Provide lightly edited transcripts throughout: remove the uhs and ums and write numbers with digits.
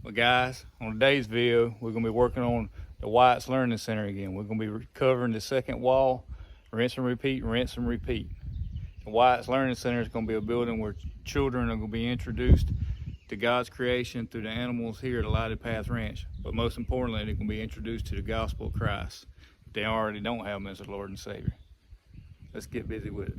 Well guys, on today's video, we're gonna be working on the Wyatt Learning Center again. We're gonna be covering the second wall, rinse and repeat, rinse and repeat. The Wyatt Learning Center is gonna be a building where children are gonna be introduced to God's creation through the animals here at Alightted Path Ranch. But most importantly, they're gonna be introduced to the gospel of Christ if they already don't have him as their Lord and Savior. Let's get busy with it.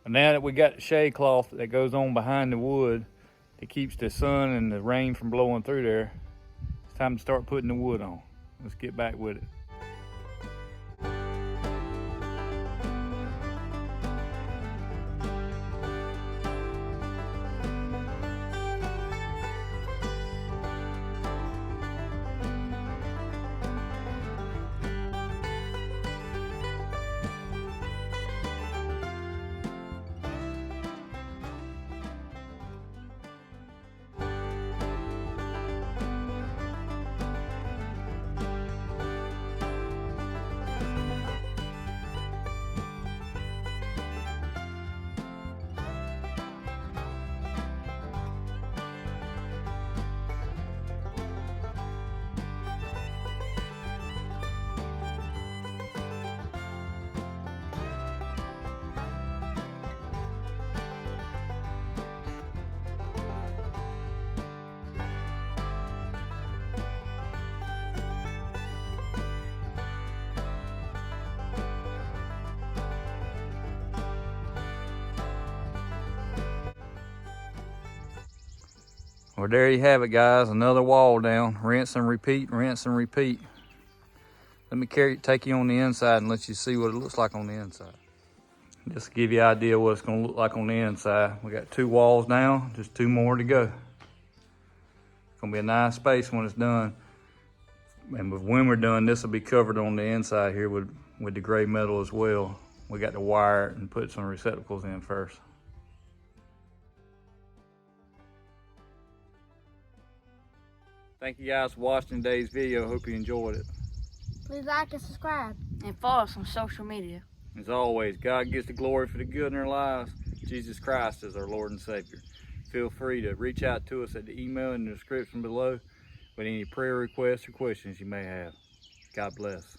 And now that we got the shade cloth that goes on behind the wood that keeps the sun and the rain from blowing through there, it's time to start putting the wood on. Let's get back with it. Well, there you have it, guys. Another wall down. Rinse and repeat, rinse and repeat. Let me take you on the inside and let you see what it looks like on the inside. Just to give you an idea what it's gonna look like on the inside. We got 2 walls down, just 2 more to go. It's gonna be a nice space when it's done. And when we're done, this will be covered on the inside here with the gray metal as well. We got to wire it and put some receptacles in first. Thank you guys for watching today's video. Hope you enjoyed it. Please like and subscribe. And follow us on social media. As always, God gets the glory for the good in our lives. Jesus Christ is our Lord and Savior. Feel free to reach out to us at the email in the description below with any prayer requests or questions you may have. God bless.